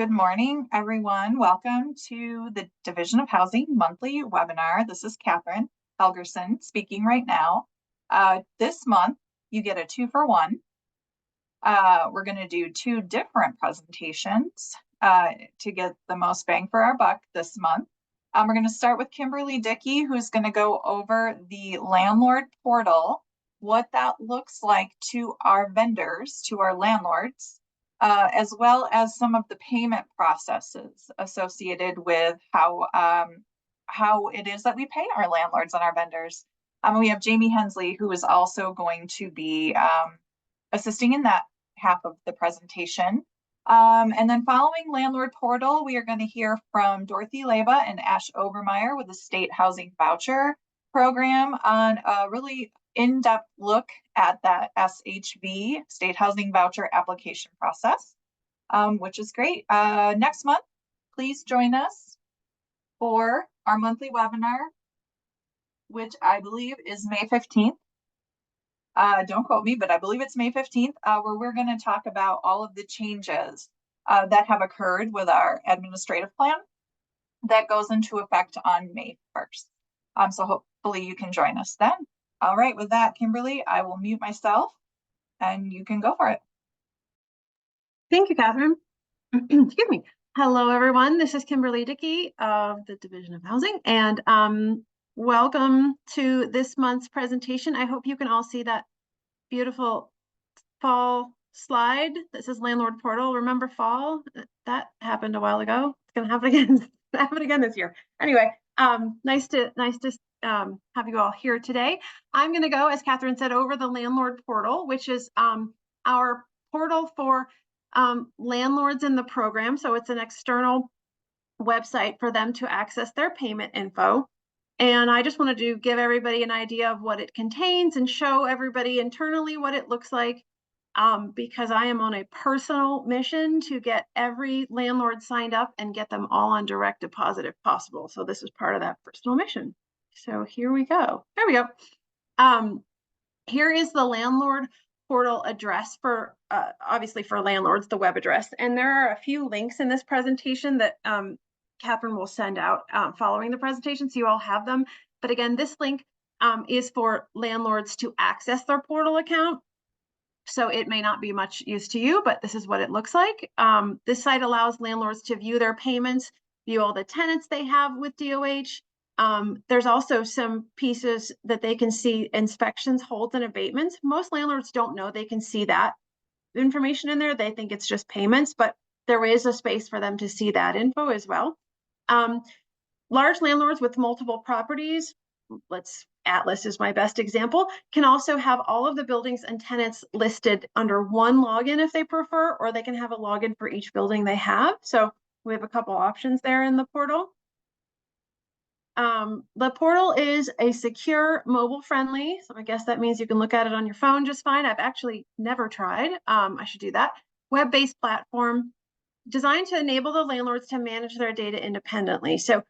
Good morning, everyone. Welcome to the Division of Housing monthly webinar. This is Catherine Helgerson speaking right now. This month, you get a 2-for-1. We're going to do 2 different presentations to get the most bang for our buck this month. We're going to start with Kimberly Dickey, who's going to go over the landlord portal, what that looks like to our vendors, to our landlords, as well as some of the payment processes associated with how it is that we pay our landlords and our vendors. We have Jamie Hensley, who is also going to be assisting in that half of the presentation. And then following Landlord Portal, we are going to hear from Dorothy Leba and Ash Obermeyer with the State Housing Voucher Program on a really in-depth look at that SHV, State Housing Voucher Application Process, which is great. Next month, please join us for our monthly webinar, which I believe is May 15th. Don't quote me, but I believe it's May 15th, where we're going to talk about all of the changes that have occurred with our administrative plan that goes into effect on May 1st. So hopefully you can join us then. All right, with that, Kimberly, I will mute myself and you can go for it. Thank you, Catherine. Excuse me. Hello, everyone. This is Kimberly Dickey of the Division of Housing, and welcome to this month's presentation. I hope you can all see that beautiful fall slide that says Landlord Portal. Remember fall? That happened a while ago. It's going to happen again. This year. Anyway, nice to have you all here today. I'm going to go, as Catherine said, over the Landlord Portal, which is our portal for landlords in the program. So it's an external website for them to access their payment info. And I just wanted to give everybody an idea of what it contains and show everybody internally what it looks like, because I am on a personal mission to get every landlord signed up and get them all on direct deposit if possible. So this is part of that personal mission. So here we go. There we go. Here is the landlord portal address for, obviously for landlords, the web address. And there are a few links in this presentation that Catherine will send out following the presentation, so you all have them. But again, this link is for landlords to access their portal account. So it may not be much use to you, but this is what it looks like. This site allows landlords to view their payments, view all the tenants they have with DOH. There's also some pieces that they can see: inspections, holds, and abatements. Most landlords don't know they can see that information in there. They think it's just payments, but there is a space for them to see that info as well. Large landlords with multiple properties, Atlas is my best example, can also have all of the buildings and tenants listed under one login if they prefer, or they can have a login for each building they have. So we have a couple options there in the portal. The portal is a secure, mobile friendly, so I guess that means you can look at it on your phone just fine. I've actually never tried. I should do that. Web-based platform designed to enable the landlords to manage their data independently. So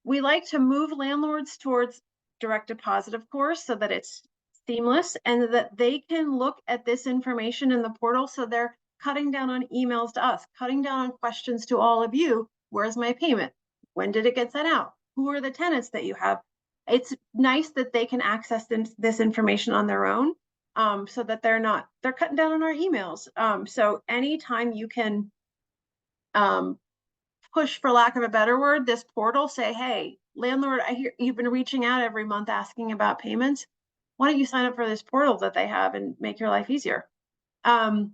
we like to move landlords towards direct deposit, of course, so that it's seamless and that they can look at this information in the portal. So they're cutting down on emails to us, cutting down on questions to all of you. Where's my payment? When did it get sent out? Who are the tenants that you have? It's nice that they can access this information on their own, so that they're cutting down on our emails. So anytime you can push, for lack of a better word, this portal, say, hey, landlord, I hear you've been reaching out every month asking about payments. Why don't you sign up for this portal that they have and make your life easier? I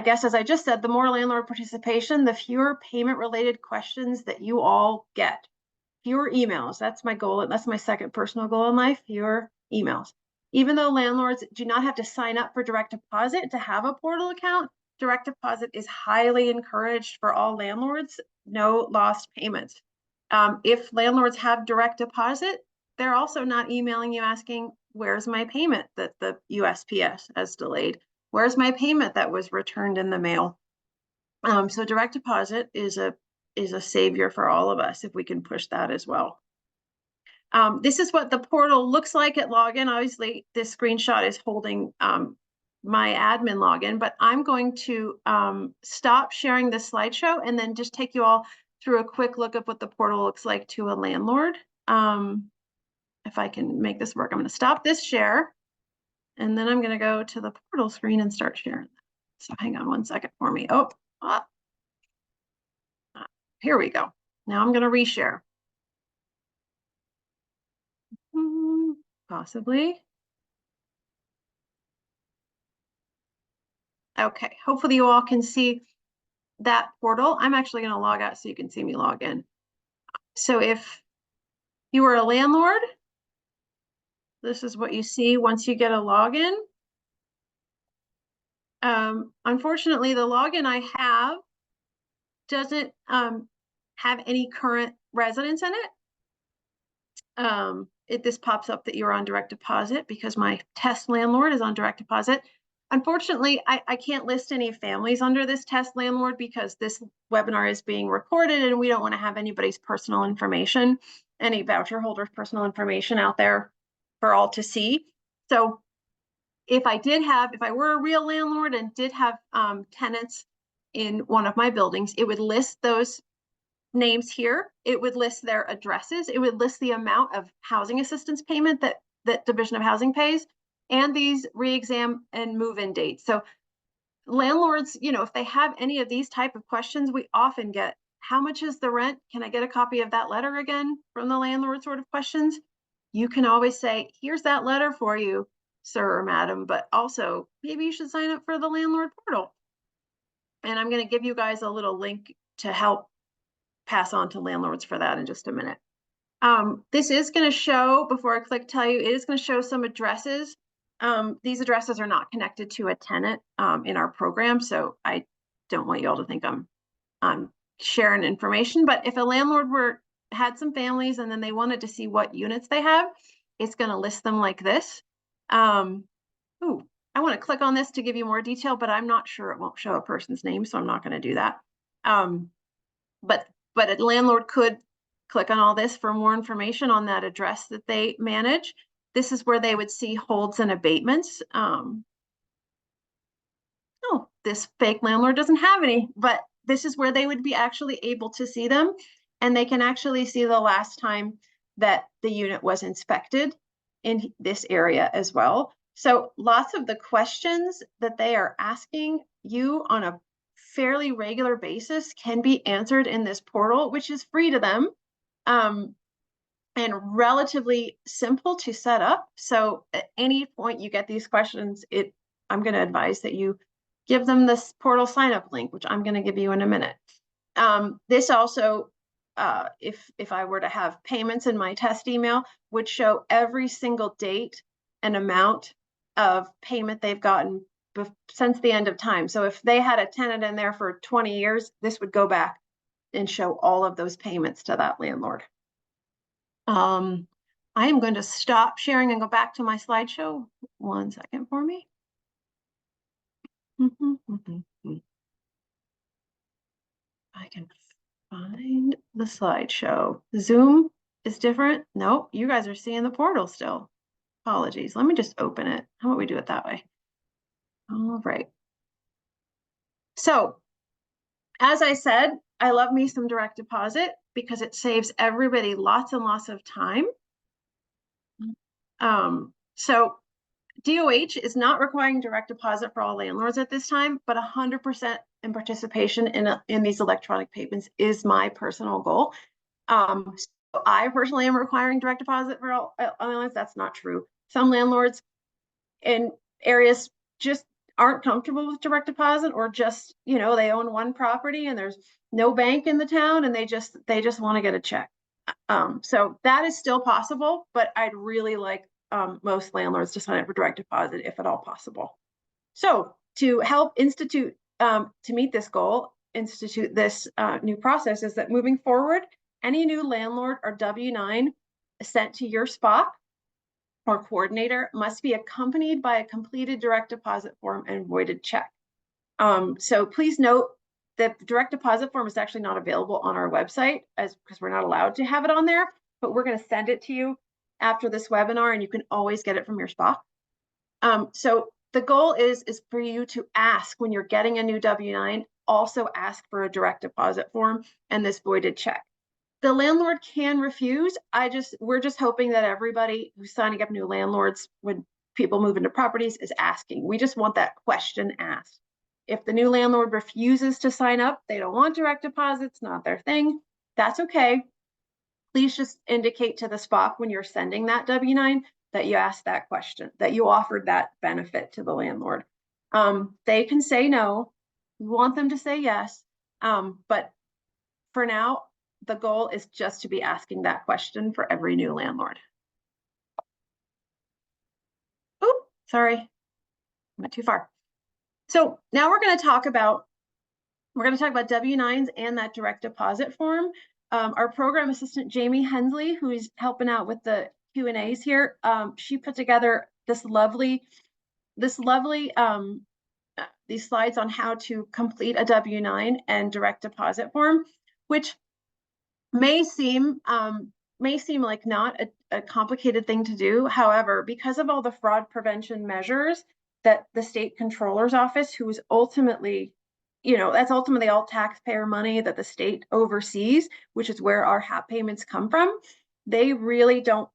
guess, as I just said, the more landlord participation, the fewer payment related questions that you all get. Fewer emails. That's my goal. That's my second personal goal in life, fewer emails. Even though landlords do not have to sign up for direct deposit to have a portal account, direct deposit is highly encouraged for all landlords. No lost payments. If landlords have direct deposit, they're also not emailing you asking, where's my payment that the USPS has delayed? Where's my payment that was returned in the mail? So direct deposit is a savior for all of us if we can push that as well. This is what the portal looks like at login. Obviously, this screenshot is holding my admin login, but I'm going to stop sharing this slideshow and then just take you all through a quick look at what the portal looks like to a landlord. If I can make this work, I'm going to stop this share, and then I'm going to go to the portal screen and start sharing. So hang on one second for me. Here we go. Now I'm going to reshare. Possibly. Okay, hopefully you all can see that portal. I'm actually going to log out so you can see me log in. So if you are a landlord, this is what you see once you get a login. Unfortunately, the login I have doesn't have any current residents in it. This pops up that you're on direct deposit because my test landlord is on direct deposit. Unfortunately, I can't list any families under this test landlord because this webinar is being recorded and we don't want to have anybody's personal information, any voucher holders' personal information out there for all to see. So if I were a real landlord and did have tenants in one of my buildings, it would list those names here. It would list their addresses. It would list the amount of housing assistance payment that Division of Housing pays, and these re-exam and move-in dates. So landlords, if they have any of these type of questions, we often get, how much is the rent? Can I get a copy of that letter again from the landlord sort of questions? You can always say, here's that letter for you, sir or madam, but also maybe you should sign up for the landlord portal. And I'm going to give you guys a little link to help pass on to landlords for that in just a minute. This is going to show, before I click tell you, it is going to show some addresses. These addresses are not connected to a tenant in our program, so I don't want you all to think I'm sharing information. But if a landlord had some families and then they wanted to see what units they have, it's going to list them like this. I want to click on this to give you more detail, but I'm not sure it won't show a person's name, so I'm not going to do that. But a landlord could click on all this for more information on that address that they manage. This is where they would see holds and abatements. This fake landlord doesn't have any, but this is where they would be actually able to see them, and they can actually see the last time that the unit was inspected in this area as well. So lots of the questions that they are asking you on a fairly regular basis can be answered in this portal, which is free to them and relatively simple to set up. So at any point you get these questions, I'm going to advise that you give them this portal sign up link, which I'm going to give you in a minute. This also, if I were to have payments in my test email, would show every single date and amount of payment they've gotten since the end of time. So if they had a tenant in there for 20 years, this would go back and show all of those payments to that landlord. I am going to stop sharing and go back to my slideshow. 1 second for me. I can find the slideshow. Zoom is different. Nope, you guys are seeing the portal still. Apologies. Let me just open it. How about we do it that way? All right. So, as I said, I love me some direct deposit because it saves everybody lots and lots of time. So DOH is not requiring direct deposit for all landlords at this time, but 100% in participation in these electronic payments is my personal goal. So I personally am requiring direct deposit for all landlords. That's not true. Some landlords in areas just aren't comfortable with direct deposit, or just, they own one property and there's no bank in the town and they just want to get a check. So that is still possible, but I'd really like most landlords to sign up for direct deposit if at all possible. So to help to meet this goal, institute this new process is that moving forward, any new landlord or W-9 sent to your SPOC or coordinator must be accompanied by a completed direct deposit form and voided check. So please note that the direct deposit form is actually not available on our website because we're not allowed to have it on there, but we're going to send it to you after this webinar and you can always get it from your SPOC. So the goal is for you to ask when you're getting a new W-9, also ask for a direct deposit form and this voided check. The landlord can refuse. We're just hoping that everybody who's signing up new landlords when people move into properties is asking. We just want that question asked. If the new landlord refuses to sign up, they don't want direct deposits, not their thing, that's okay. Please just indicate to the SPOC when you're sending that W-9 that you asked that question, that you offered that benefit to the landlord. They can say no. We want them to say yes. But for now, the goal is just to be asking that question for every new landlord. Oh, sorry, I went too far. So now we're going to talk about W-9s and that direct deposit form. Our program assistant, Jamie Hensley, who is helping out with the Q&As here, she put together these slides on how to complete a W-9 and direct deposit form, which may seem like not a complicated thing to do. However, because of all the fraud prevention measures that the state controller's office, who is ultimately, that's ultimately all taxpayer money that the state oversees, which is where our HAP payments come from, they really want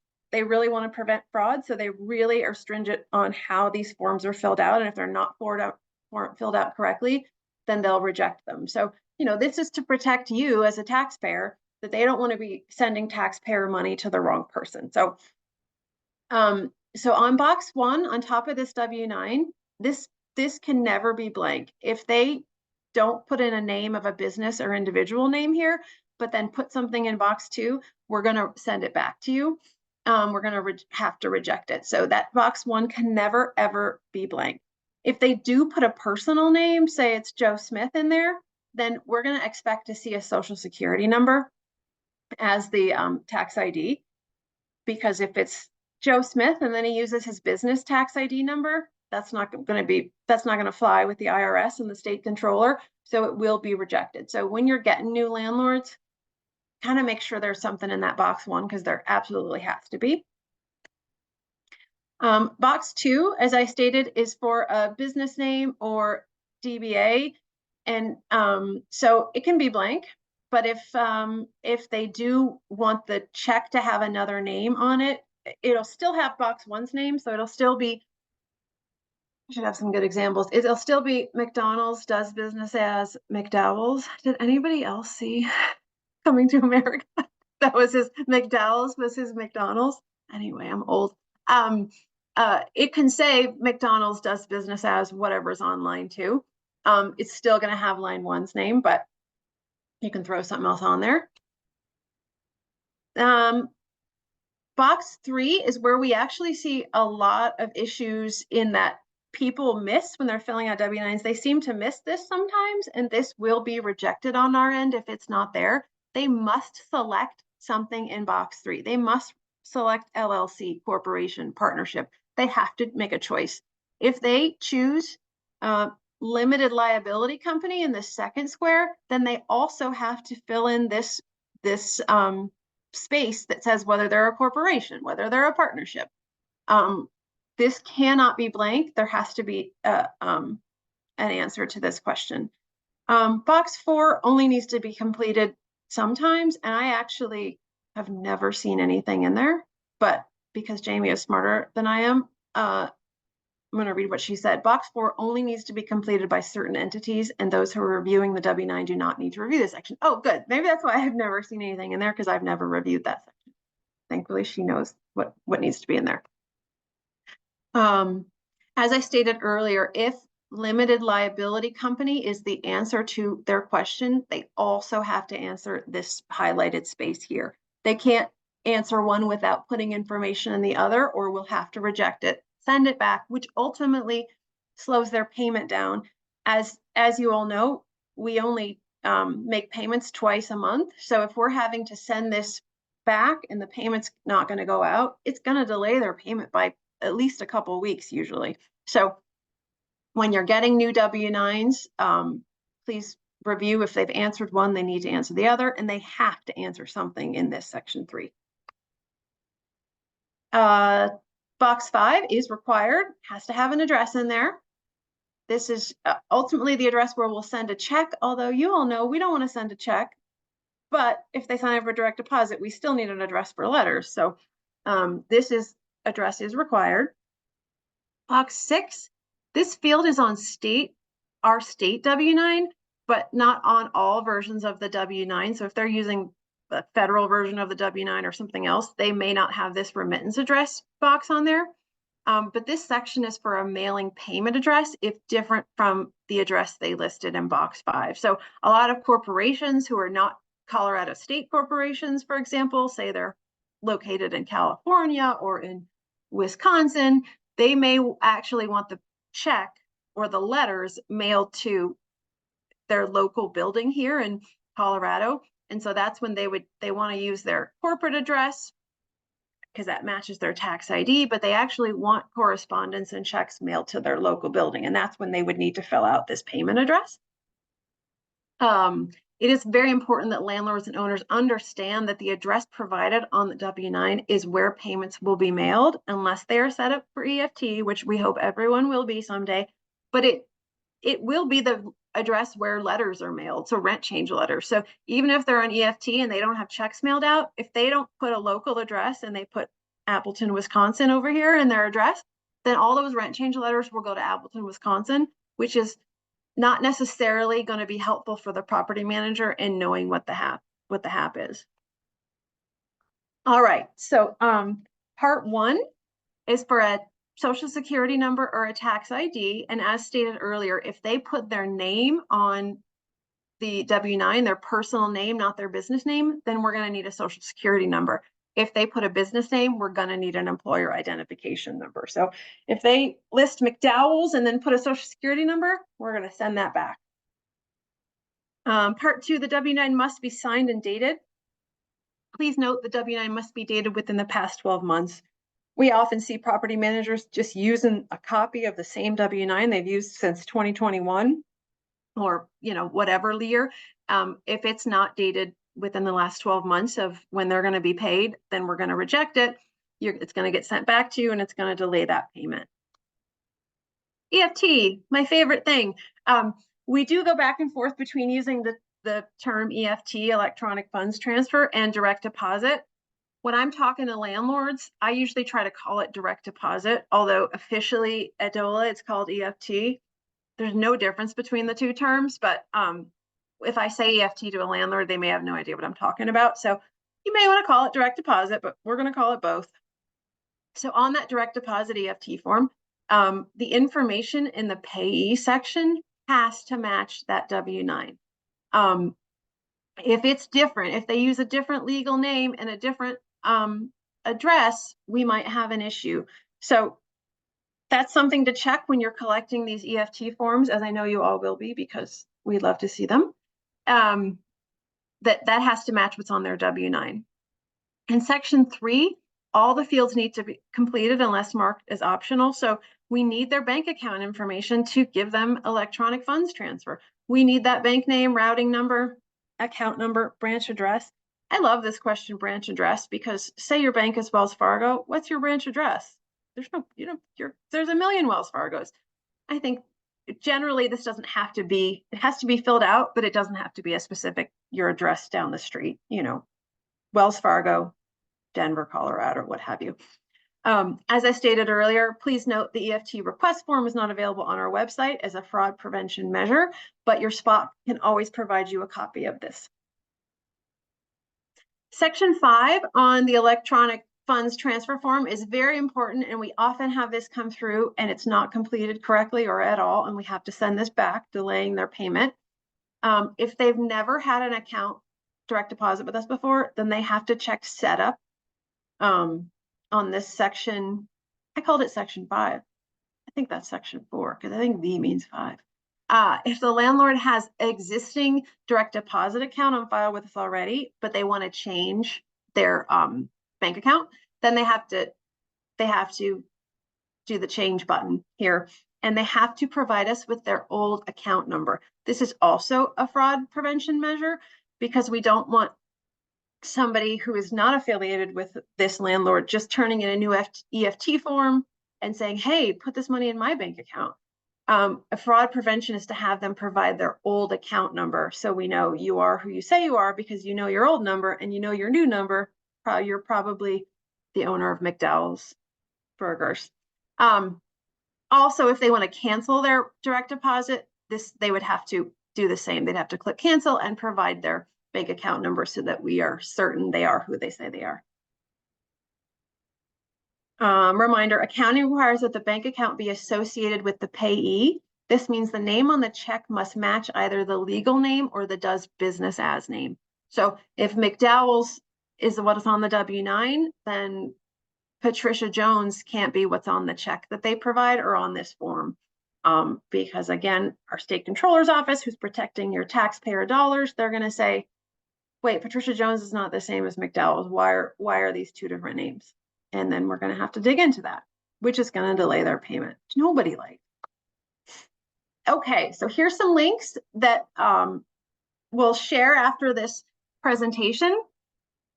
to prevent fraud. So they really are stringent on how these forms are filled out. And if they're not filled out correctly, then they'll reject them. So, this is to protect you as a taxpayer, that they don't want to be sending taxpayer money to the wrong person. So, so on box 1, on top of this W-9, this can never be blank. If they don't put in a name of a business or individual name here, but then put something in box 2, we're going to send it back to you. We're going to have to reject it. So that box 1 can never, ever be blank. If they do put a personal name, say it's Joe Smith in there, then we're going to expect to see a social security number as the tax ID, because if it's Joe Smith and then he uses his business tax ID number, that's not going to fly with the IRS and the state controller, so it will be rejected. So when you're getting new landlords, kind of make sure there's something in that box 1, because there absolutely has to be. Box 2, as I stated, is for a business name or DBA, and so it can be blank. But if they do want the check to have another name on it, it'll still have box 1's name, so it'll still be. I should have some good examples. It'll still be McDonald's does business as McDowell's. Did anybody else see Coming to America? That was his McDowell's was his McDonald's. Anyway, I'm old. It can say McDonald's does business as whatever's on line 2. It's still going to have line 1's name, but you can throw something else on there. Box 3 is where we actually see a lot of issues in that people miss when they're filling out W-9s. They seem to miss this sometimes, and this will be rejected on our end if it's not there. They must select something in box 3. They must select LLC, corporation, partnership. They have to make a choice. If they choose limited liability company in the second square, then they also have to fill in this space that says whether they're a corporation, whether they're a partnership. This cannot be blank. There has to be an answer to this question. Box 4 only needs to be completed sometimes, and I actually have never seen anything in there, but because Jamie is smarter than I am, I'm going to read what she said. Box 4 only needs to be completed by certain entities, and those who are reviewing the W-9 do not need to review this section. Oh, good. Maybe that's why I've never seen anything in there, because I've never reviewed that section. Thankfully, she knows what needs to be in there. As I stated earlier, if limited liability company is the answer to their question, they also have to answer this highlighted space here. They can't answer one without putting information in the other, or we'll have to reject it, send it back, which ultimately slows their payment down. As you all know, we only make payments twice a month. So if we're having to send this back and the payment's not going to go out, it's going to delay their payment by at least a couple of weeks usually. So when you're getting new W-9s, please review if they've answered one, they need to answer the other, and they have to answer something in this section 3. Box 5 is required, has to have an address in there. This is ultimately the address where we'll send a check, although you all know we don't want to send a check. But if they sign up for direct deposit, we still need an address for letters. So address is required. Box 6, this field is on our state W-9, but not on all versions of the W-9. So if they're using the federal version of the W-9 or something else, they may not have this remittance address box on there. But this section is for a mailing payment address if different from the address they listed in box 5. So a lot of corporations who are not Colorado state corporations, for example, say they're located in California or in Wisconsin, they may actually want the check or the letters mailed to their local building here in Colorado. And so that's when they want to use their corporate address because that matches their tax ID, but they actually want correspondence and checks mailed to their local building. And that's when they would need to fill out this payment address. It is very important that landlords and owners understand that the address provided on the W-9 is where payments will be mailed unless they are set up for EFT, which we hope everyone will be someday. But it will be the address where letters are mailed, so rent change letters. So even if they're on EFT and they don't have checks mailed out, if they don't put a local address and they put Appleton, Wisconsin over here in their address, then all those rent change letters will go to Appleton, Wisconsin, which is not necessarily going to be helpful for the property manager in knowing what the hap is. All right, so part 1 is for a social security number or a tax ID. And as stated earlier, if they put their name on the W-9, their personal name, not their business name, then we're going to need a social security number. If they put a business name, we're going to need an employer identification number. So if they list McDowell's and then put a social security number, we're going to send that back. Part 2, the W-9 must be signed and dated. Please note the W-9 must be dated within the past 12 months. We often see property managers just using a copy of the same W-9 they've used since 2021 or, whatever year. If it's not dated within the last 12 months of when they're going to be paid, then we're going to reject it. It's going to get sent back to you and it's going to delay that payment. EFT, my favorite thing. We do go back and forth between using the term EFT, electronic funds transfer, and direct deposit. When I'm talking to landlords, I usually try to call it direct deposit, although officially at DOLA it's called EFT. There's no difference between the two terms, but if I say EFT to a landlord, they may have no idea what I'm talking about. So you may want to call it direct deposit, but we're going to call it both. So on that direct deposit EFT form, the information in the payee section has to match that W-9. If it's different, if they use a different legal name and a different address, we might have an issue. So that's something to check when you're collecting these EFT forms, as I know you all will be because we'd love to see them. That has to match what's on their W-9. In section 3, all the fields need to be completed unless marked as optional. So we need their bank account information to give them electronic funds transfer. We need that bank name, routing number, account number, branch address. I love this question, branch address, because say your bank is Wells Fargo, what's your branch address? There's no, there's a million Wells Fargos. I think generally this doesn't have to be, it has to be filled out, but it doesn't have to be a specific, your address down the street, Wells Fargo, Denver, Colorado, what have you. As I stated earlier, please note the EFT request form is not available on our website as a fraud prevention measure, but your spot can always provide you a copy of this. Section 5 on the electronic funds transfer form is very important, and we often have this come through and it's not completed correctly or at all, and we have to send this back, delaying their payment. If they've never had an account direct deposit with us before, then they have to check setup on this section. I called it section 5. I think that's section 4 because I think V means 5. If the landlord has existing direct deposit account on file with us already, but they want to change their bank account, then they have to do the change button here, and they have to provide us with their old account number. This is also a fraud prevention measure because we don't want somebody who is not affiliated with this landlord just turning in a new EFT form and saying, hey, put this money in my bank account. A fraud prevention is to have them provide their old account number. So we know you are who you say you are because you know your old number and you know your new number. You're probably the owner of McDowell's Burgers. Also, if they want to cancel their direct deposit, they would have to do the same. They'd have to click cancel and provide their bank account number so that we are certain they are who they say they are. Reminder, accounting requires that the bank account be associated with the payee. This means the name on the check must match either the legal name or the does business as name. So if McDowell's is what is on the W-9, then Patricia Jones can't be what's on the check that they provide or on this form. Because again, our state controller's office, who's protecting your taxpayer dollars, they're going to say, wait, Patricia Jones is not the same as McDowell's. Why are these two different names? And then we're going to have to dig into that, which is going to delay their payment. Nobody likes. Okay, so here's some links that we'll share after this presentation.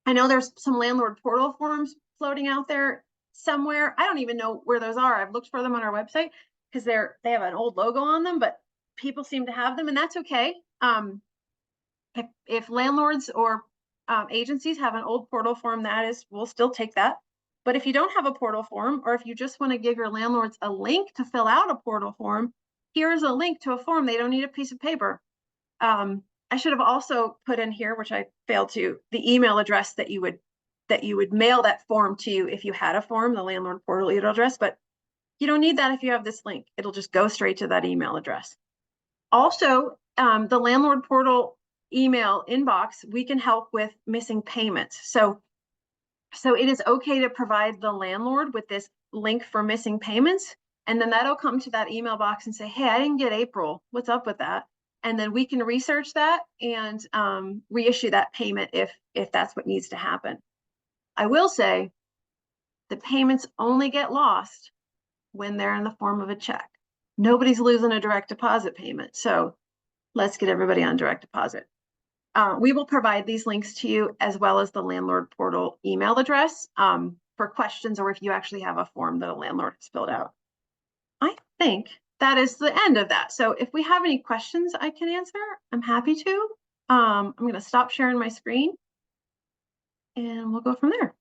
I know there's some landlord portal forms floating out there somewhere. I don't even know where those are. I've looked for them on our website because they have an old logo on them, but people seem to have them, and that's okay. If landlords or agencies have an old portal form, we'll still take that. But if you don't have a portal form, or if you just want to give your landlords a link to fill out a portal form, here's a link to a form. They don't need a piece of paper. I should have also put in here, which I failed to, the email address that you would mail that form to if you had a form, the landlord portal email address, but you don't need that if you have this link. It'll just go straight to that email address. Also, the landlord portal email inbox, we can help with missing payments. So it is okay to provide the landlord with this link for missing payments, and then that'll come to that email box and say, hey, I didn't get April. What's up with that? And then we can research that and reissue that payment if that's what needs to happen. I will say the payments only get lost when they're in the form of a check. Nobody's losing a direct deposit payment. So let's get everybody on direct deposit. We will provide these links to you as well as the landlord portal email address for questions, or if you actually have a form that a landlord has filled out. I think that is the end of that. So if we have any questions I can answer, I'm happy to. I'm going to stop sharing my screen and we'll go from there.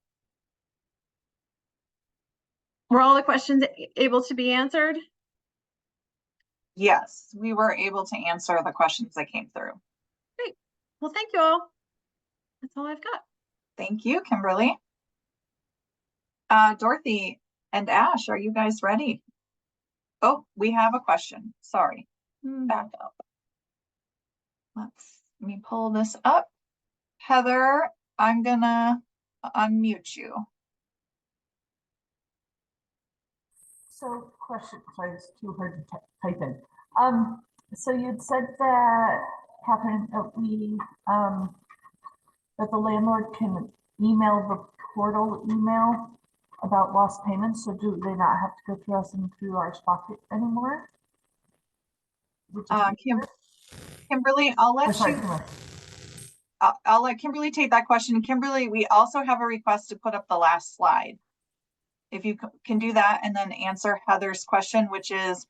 Were all the questions able to be answered? Yes, we were able to answer the questions that came through. Great. Well, thank you all. That's all I've got. Thank you, Kimberly. Dorothy and Ash, are you guys ready? Oh, we have a question. Sorry. Back up. Let me pull this up. Heather, I'm gonna unmute you. So question, sorry, it's too hard to type in. So you'd said that, Catherine, that the landlord can email the portal email about lost payments. So do they not have to go through us and through our SPOC anymore? Kimberly, I'll let I'll let Kimberly take that question. Kimberly, we also have a request to put up the last slide. If you can do that and then answer Heather's question, which is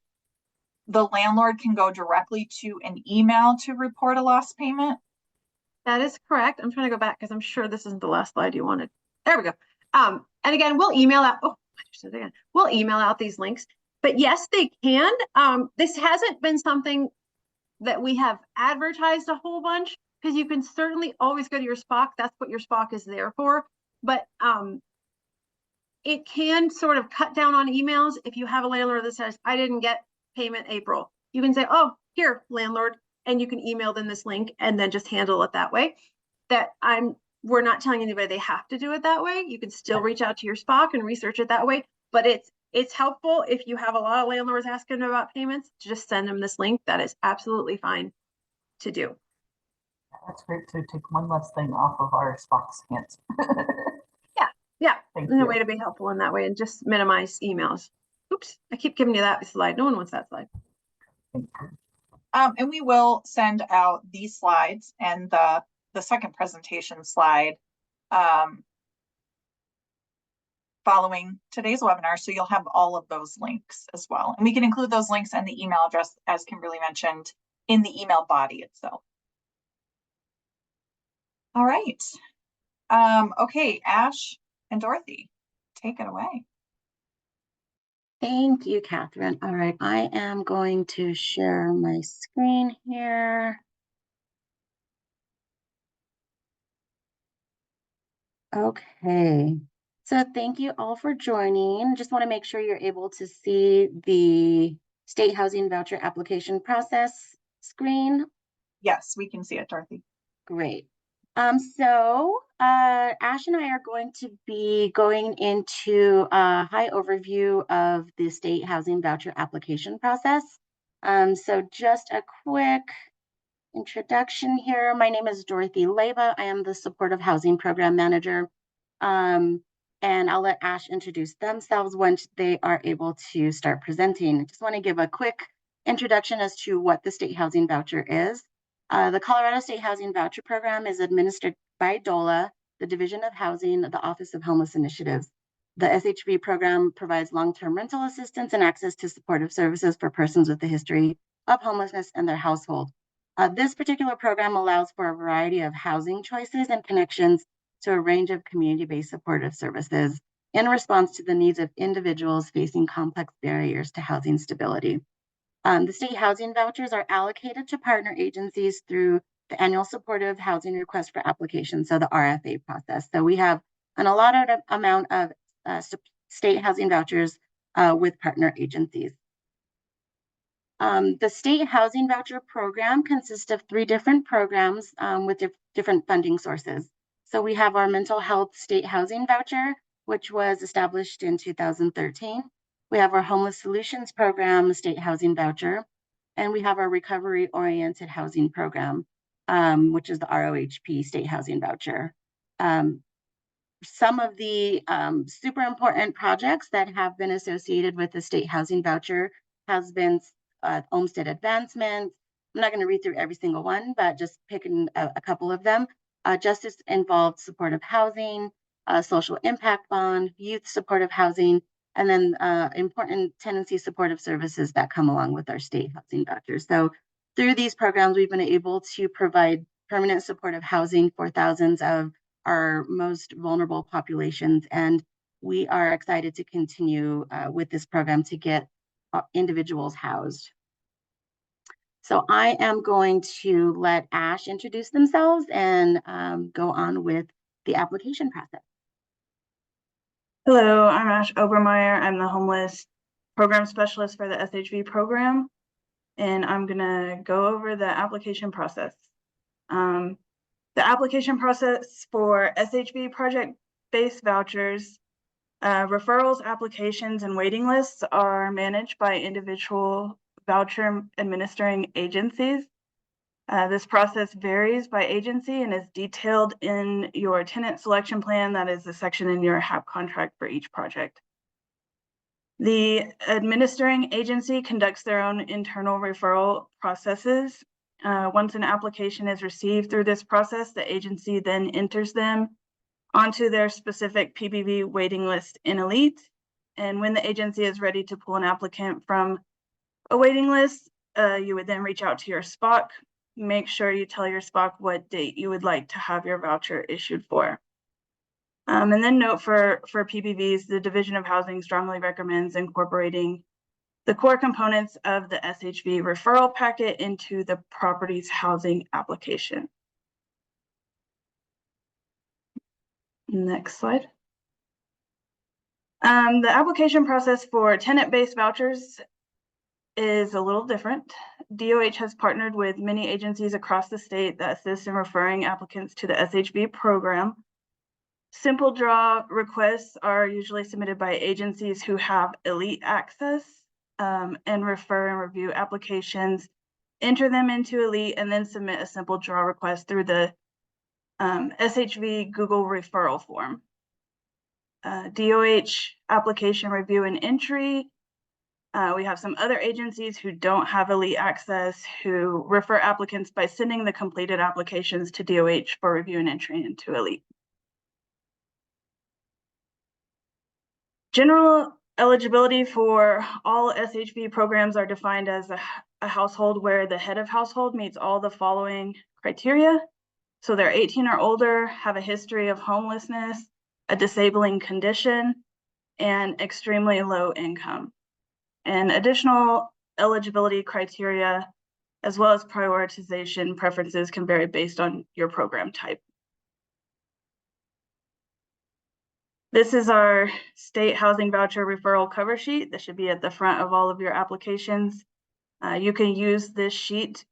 the landlord can go directly to an email to report a lost payment. That is correct. I'm trying to go back because I'm sure this isn't the last slide you wanted. There we go. And again, we'll email out. Oh, I just did it again. We'll email out these links. But yes, they can. This hasn't been something that we have advertised a whole bunch because you can certainly always go to your SPOC. That's what your SPOC is there for. But it can sort of cut down on emails. If you have a landlord that says, I didn't get payment April, you can say, oh, here, landlord, and you can email them this link and then just handle it that way. We're not telling anybody they have to do it that way. You can still reach out to your SPOC and research it that way, but it's helpful if you have a lot of landlords asking about payments to just send them this link. That is absolutely fine to do. That's great to take one less thing off of our SPOC's hands. Yeah, there's a way to be helpful in that way and just minimize emails. Oops, I keep giving you that slide. No one wants that slide. And we will send out these slides and the second presentation slide following today's webinar. So you'll have all of those links as well. And we can include those links and the email address, as Kimberly mentioned, in the email body itself. All right. Okay, Ash and Dorothy, take it away. Thank you, Catherine. All right, I am going to share my screen here. Okay, so thank you all for joining. Just want to make sure you're able to see the state housing voucher application process screen. Yes, we can see it, Dorothy. Great. Ash and I are going to be going into a high overview of the state housing voucher application process. So just a quick introduction here. My name is Dorothy Leyva. I am the Supportive Housing Program Manager. And I'll let Ash introduce themselves once they are able to start presenting. I just want to give a quick introduction as to what the state housing voucher is. The Colorado State Housing Voucher Program is administered by DOLA, the Division of Housing, the Office of Homeless Initiatives. The SHV program provides long-term rental assistance and access to supportive services for persons with a history of homelessness in their household. This particular program allows for a variety of housing choices and connections to a range of community-based supportive services in response to the needs of individuals facing complex barriers to housing stability. The state housing vouchers are allocated to partner agencies through the annual supportive housing request for application, so the RFA process. So we have an allotted amount of state housing vouchers with partner agencies. The state housing voucher program consists of 3 different programs with different funding sources. So we have our mental health state housing voucher, which was established in 2013. We have our Homeless Solutions Program state housing voucher, and we have our Recovery Oriented Housing Program, which is the ROHP state housing voucher. Some of the super important projects that have been associated with the state housing voucher has been homestead advancement. I'm not going to read through every single one, but just picking a couple of them. Justice involved supportive housing, social impact bond, youth supportive housing, and then important tenancy supportive services that come along with our state housing vouchers. So through these programs, we've been able to provide permanent supportive housing for thousands of our most vulnerable populations. And we are excited to continue with this program to get individuals housed. So I am going to let Ash introduce themselves and go on with the application process. Hello, I'm Ash Obermeyer. I'm the homeless program specialist for the SHV program, and I'm gonna go over the application process. The application process for SHV project-based vouchers, referrals, applications, and waiting lists are managed by individual voucher administering agencies. This process varies by agency and is detailed in your tenant selection plan. That is the section in your HAP contract for each project. The administering agency conducts their own internal referral processes. Once an application is received through this process, the agency then enters them onto their specific PBV waiting list in Elite. And when the agency is ready to pull an applicant from a waiting list, you would then reach out to your SPOC. Make sure you tell your SPOC what date you would like to have your voucher issued for. And then note for PBVs, the Division of Housing strongly recommends incorporating the core components of the SHV referral packet into the property's housing application. Next slide. The application process for tenant-based vouchers is a little different. DOH has partnered with many agencies across the state that assist in referring applicants to the SHV program. Simple draw requests are usually submitted by agencies who have Elite access and refer and review applications, enter them into Elite, and then submit a simple draw request through the SHV Google referral form. DOH application review and entry. We have some other agencies who don't have Elite access who refer applicants by sending the completed applications to DOH for review and entry into Elite. General eligibility for all SHV programs are defined as a household where the head of household meets all the following criteria. So they're 18 or older, have a history of homelessness, a disabling condition, and extremely low income. And additional eligibility criteria, as well as prioritization preferences, can vary based on your program type. This is our state housing voucher referral cover sheet. That should be at the front of all of your applications. You can use this sheet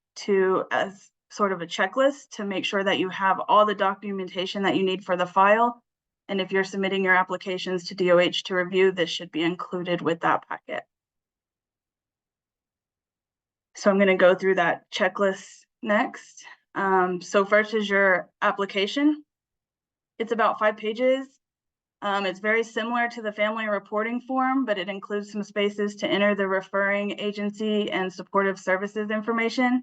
as sort of a checklist to make sure that you have all the documentation that you need for the file. And if you're submitting your applications to DOH to review, this should be included with that packet. So I'm going to go through that checklist next. So first is your application. It's about 5 pages. It's very similar to the family reporting form, but it includes some spaces to enter the referring agency and supportive services information.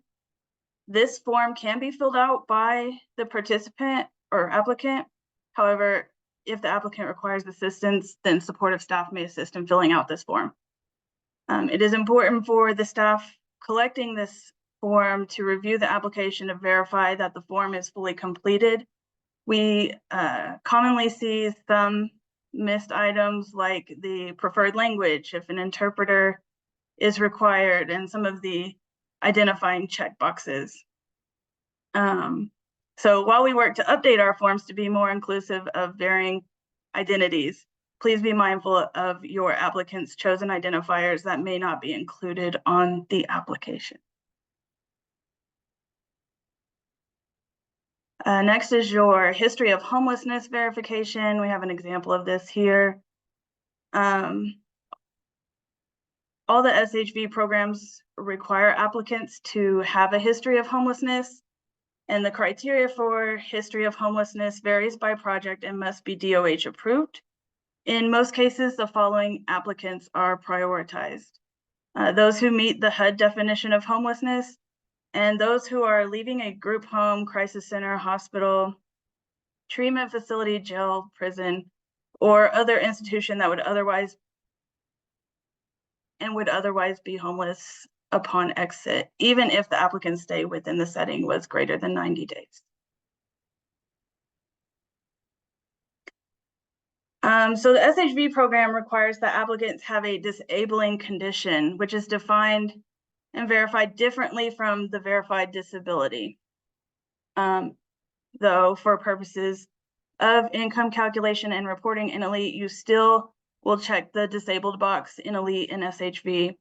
This form can be filled out by the participant or applicant. However, if the applicant requires assistance, then supportive staff may assist in filling out this form. It is important for the staff collecting this form to review the application to verify that the form is fully completed. We commonly see some missed items like the preferred language, if an interpreter is required, and some of the identifying checkboxes. So while we work to update our forms to be more inclusive of varying identities, please be mindful of your applicant's chosen identifiers that may not be included on the application. Next is your history of homelessness verification. We have an example of this here. All the SHV programs require applicants to have a history of homelessness, and the criteria for history of homelessness varies by project and must be DOH approved. In most cases, the following applicants are prioritized. Those who meet the HUD definition of homelessness, and those who are leaving a group home, crisis center, hospital, treatment facility, jail, prison, or other institution that would otherwise be homeless upon exit, even if the applicant's stay within the setting was greater than 90 days. So the SHV program requires that applicants have a disabling condition, which is defined and verified differently from the verified disability. Though for purposes of income calculation and reporting in ELITE, you still will check the disabled box in ELITE and SHV,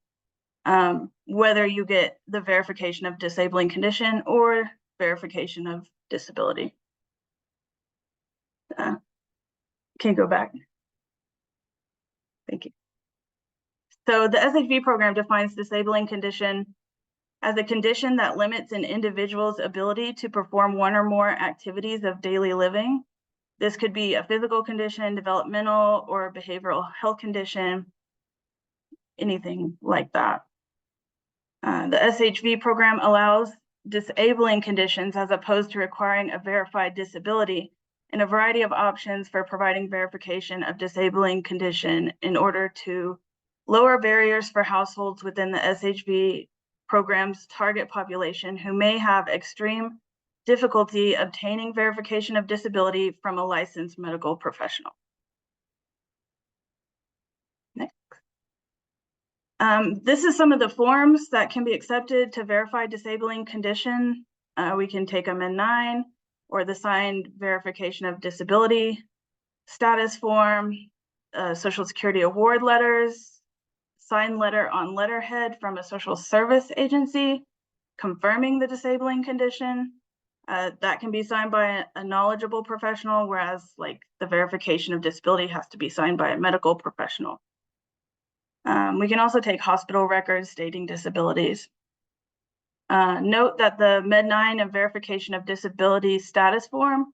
whether you get the verification of disabling condition or verification of disability. Can you go back? Thank you. So the SHV program defines disabling condition as a condition that limits an individual's ability to perform one or more activities of daily living. This could be a physical condition, developmental, or behavioral health condition, anything like that. The SHV program allows disabling conditions as opposed to requiring a verified disability, and a variety of options for providing verification of disabling condition in order to lower barriers for households within the SHV program's target population who may have extreme difficulty obtaining verification of disability from a licensed medical professional. Next. This is some of the forms that can be accepted to verify disabling condition. We can take a Med-9 or the signed verification of disability status form, Social Security award letters, signed letter on letterhead from a social service agency confirming the disabling condition. That can be signed by a knowledgeable professional, whereas like the verification of disability has to be signed by a medical professional. We can also take hospital records stating disabilities. Note that the Med-9 and verification of disability status form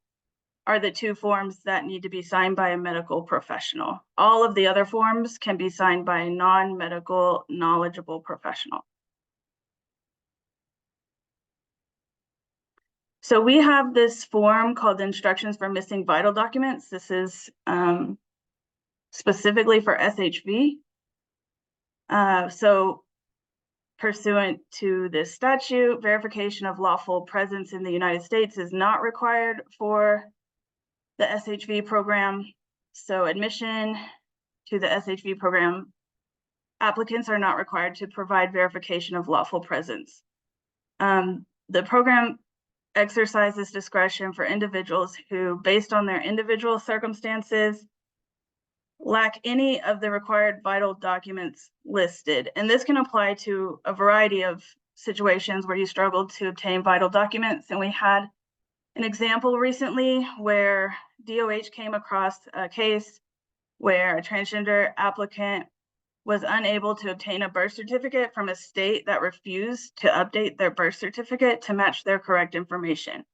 are the 2 forms that need to be signed by a medical professional. All of the other forms can be signed by a non-medical knowledgeable professional. So we have this form called Instructions for Missing Vital Documents. This is specifically for SHV. So pursuant to this statute, verification of lawful presence in the United States is not required for the SHV program. So admission to the SHV program, applicants are not required to provide verification of lawful presence. The program exercises discretion for individuals who, based on their individual circumstances, lack any of the required vital documents listed. And this can apply to a variety of situations where you struggled to obtain vital documents. And we had an example recently where DOH came across a case where a transgender applicant was unable to obtain a birth certificate from a state that refused to update their birth certificate to match their correct information.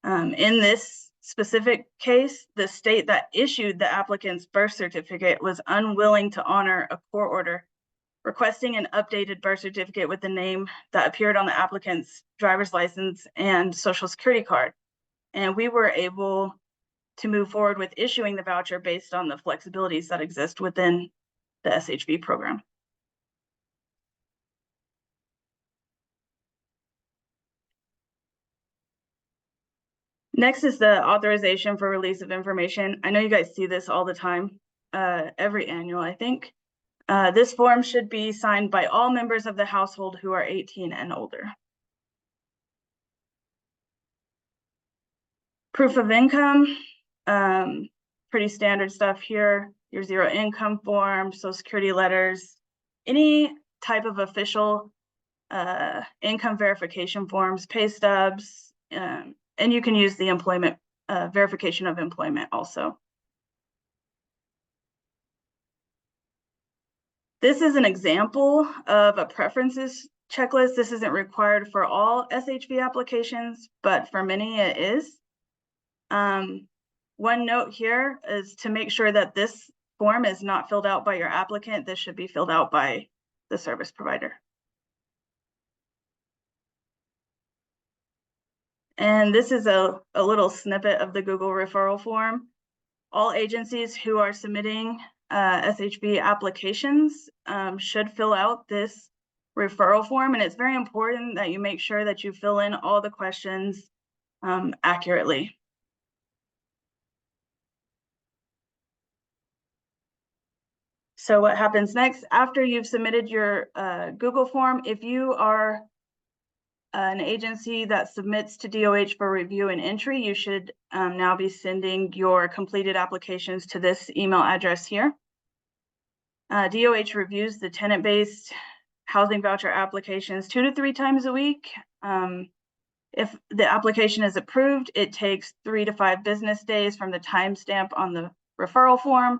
In this specific case, the state that issued the applicant's birth certificate was unwilling to honor a court order requesting an updated birth certificate with the name that appeared on the applicant's driver's license and social security card. And we were able to move forward with issuing the voucher based on the flexibilities that exist within the SHV program. Next is the authorization for release of information. I know you guys see this all the time, every annual, I think. This form should be signed by all members of the household who are 18 and older. Proof of income, pretty standard stuff here. Your zero income form, social security letters, any type of official income verification forms, pay stubs, and you can use the employment verification of employment also. This is an example of a preferences checklist. This isn't required for all SHV applications, but for many it is. One note here is to make sure that this form is not filled out by your applicant. This should be filled out by the service provider. And this is a little snippet of the Google referral form. All agencies who are submitting SHV applications should fill out this referral form. And it's very important that you make sure that you fill in all the questions accurately. So what happens next after you've submitted your Google form, if you are an agency that submits to DOH for review and entry, you should now be sending your completed applications to this email address here. DOH reviews the tenant-based housing voucher applications 2 to 3 times a week. If the application is approved, it takes 3 to 5 business days from the timestamp on the referral form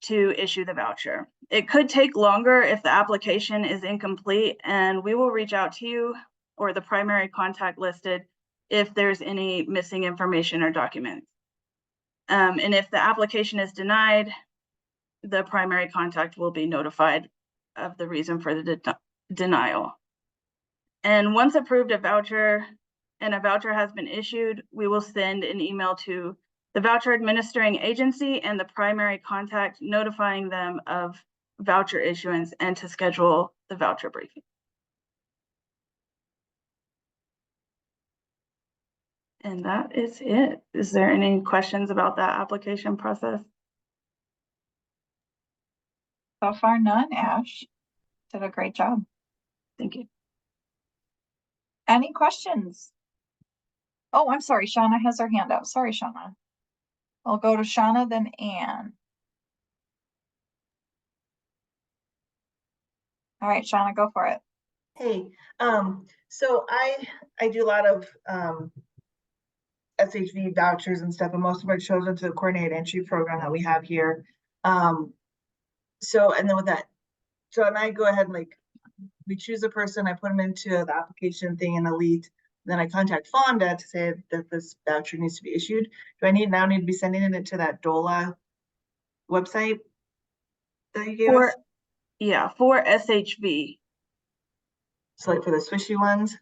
to issue the voucher. It could take longer if the application is incomplete, and we will reach out to you or the primary contact listed if there's any missing information or documents. And if the application is denied, the primary contact will be notified of the reason for the denial. And once approved a voucher has been issued, we will send an email to the voucher administering agency and the primary contact notifying them of voucher issuance and to schedule the voucher briefing. And that is it. Is there any questions about that application process? So far, none. Ash did a great job. Thank you. Any questions? Oh, I'm sorry. Shauna has her hand up. Sorry, Shauna. I'll go to Shauna, then Anne. All right, Shauna, go for it. Hey, so I do a lot of SHV vouchers and stuff, and most of our children to the coordinated entry program that we have here. So, and then with that, so and I go ahead and like, we choose a person, I put them into the application thing in Elite, then I contact Fonda to say that this voucher needs to be issued. Do I need to be sending it to that DOLA website that you gave us? Yeah, for SHV. So like for the swishy ones?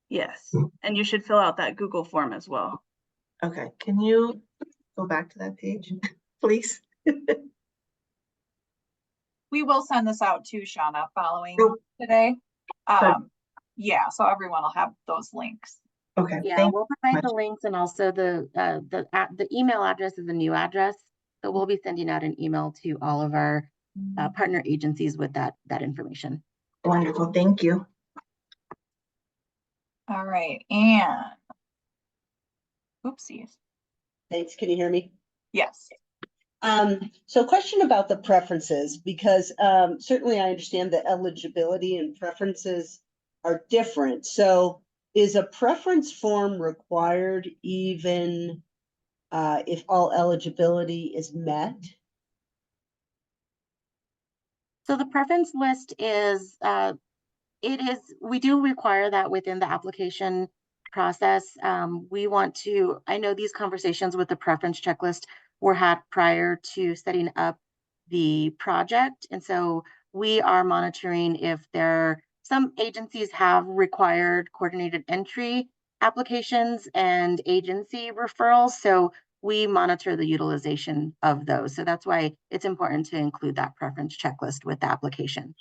Yes, and you should fill out that Google form as well. Okay, can you go back to that page, please? We will send this out to Shauna following Oh. today. Good. Yeah, so everyone will have those links. Okay, Yeah, thank we'll you provide so the much. links and also the email address is a new address. So we'll be sending out an email to all of our partner agencies with that information. Wonderful, thank you. All right, and oopsies. Thanks. Can you hear me? Yes. So question about the preferences, because certainly I understand that eligibility and preferences are different. So is a preference form required even if all eligibility is met? So the preference list is, we do require that within the application process. I know these conversations with the preference checklist were had prior to setting up the project. And so we are monitoring if some agencies have required coordinated entry applications and agency referrals. So we monitor the utilization of those. So that's why it's important to include that preference checklist with the application.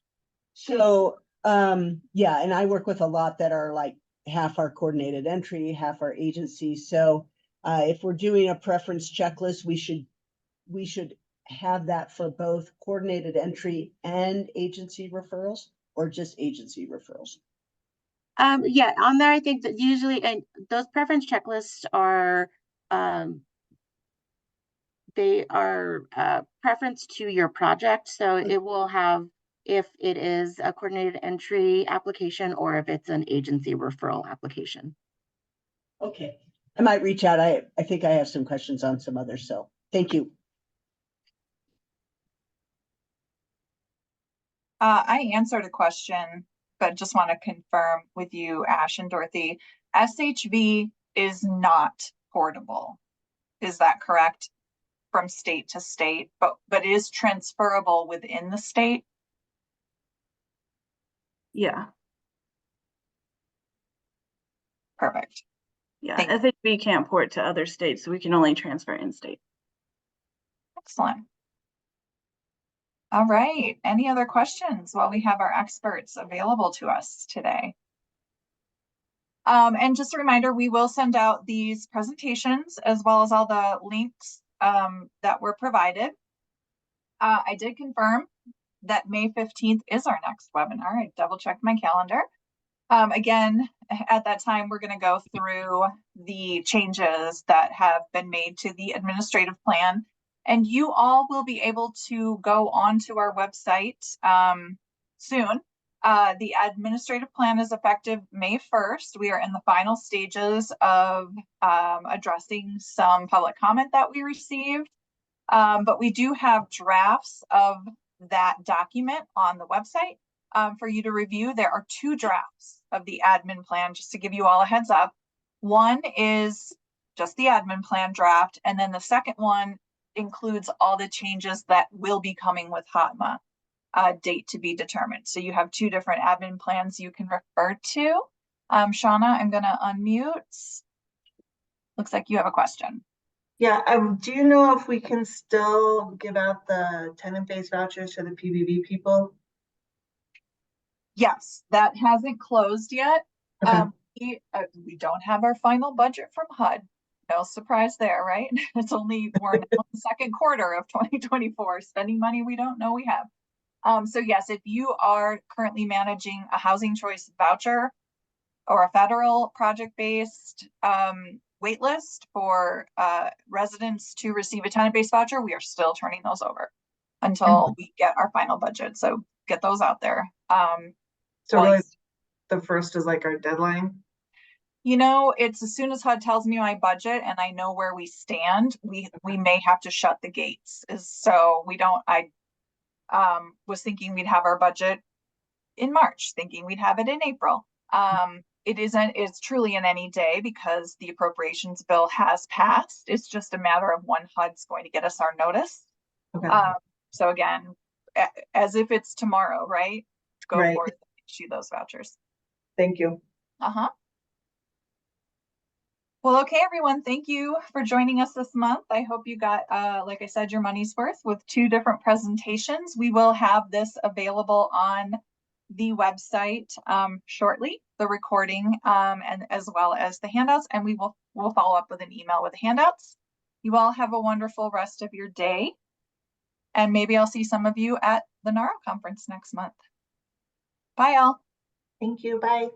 So yeah, and I work with a lot that are like half our coordinated entry, half our agency. So if we're doing a preference checklist, we should have that for both coordinated entry and agency referrals, or just agency referrals? Yeah, on there, I think that usually, and those preference checklists are, they are preference to your project. So it will have, if it is a coordinated entry application or if it's an agency referral application. Okay, I might reach out. I think I have some questions on some others, so thank you. I answered a question, but just want to confirm with you, Ash and Dorothy, SHV is not portable. Is that correct? From state to state, but is transferable within the state? Yeah, Perfect. yeah. Thank you. SHV can't port to other states, so we can only transfer in-state. Excellent. All right. Any other questions while we have our experts available to us today? And just a reminder, we will send out these presentations as well as all the links that were provided. I did confirm that May 15th is our next webinar. I double checked my calendar. Again, at that time, we're going to go through the changes that have been made to the administrative plan. And you all will be able to go onto our website soon. The administrative plan is effective May 1st. We are in the final stages of addressing some public comment that we received. But we do have drafts of that document on the website for you to review. There are 2 drafts of the admin plan, just to give you all a heads up. One is just the admin plan draft, and then the second one includes all the changes that will be coming with HOTMA, date to be determined. So you have 2 different admin plans you can refer to. Shauna, I'm going to unmute. Looks like you have a question. Yeah, do you know if we can still give out the tenant-based vouchers to the PBV people? Yes, that hasn't closed yet. Okay. We don't have our final budget from HUD. No surprise there, right? It's only we're now in the second quarter of 2024, spending money we don't know we have. So yes, if you are currently managing a housing choice voucher or a federal project-based wait list for residents to receive a tenant-based voucher, we are still turning those over until we get our final budget. So get those out there. So really, the 1st is like our deadline? You know, it's as soon as HUD tells me my budget and I know where we stand, we may have to shut the gates. So we don't, I was thinking we'd have our budget in March, thinking we'd have it in April. It's truly in any day because the appropriations bill has passed. It's just a matter of when HUD's going to get us our notice. Okay. So again, as if it's tomorrow, right? Go Right. forth and issue those vouchers. Thank you. Uh-huh. Well, okay, everyone, thank you for joining us this month. I hope you got, like I said, your money's worth with 2 different presentations. We will have this available on the website shortly, the recording, and as well as the handouts, and we'll follow up with an email with the handouts. You all have a wonderful rest of your day, and maybe I'll see some of you at the NARO conference next month. Bye, all. Thank you. Bye.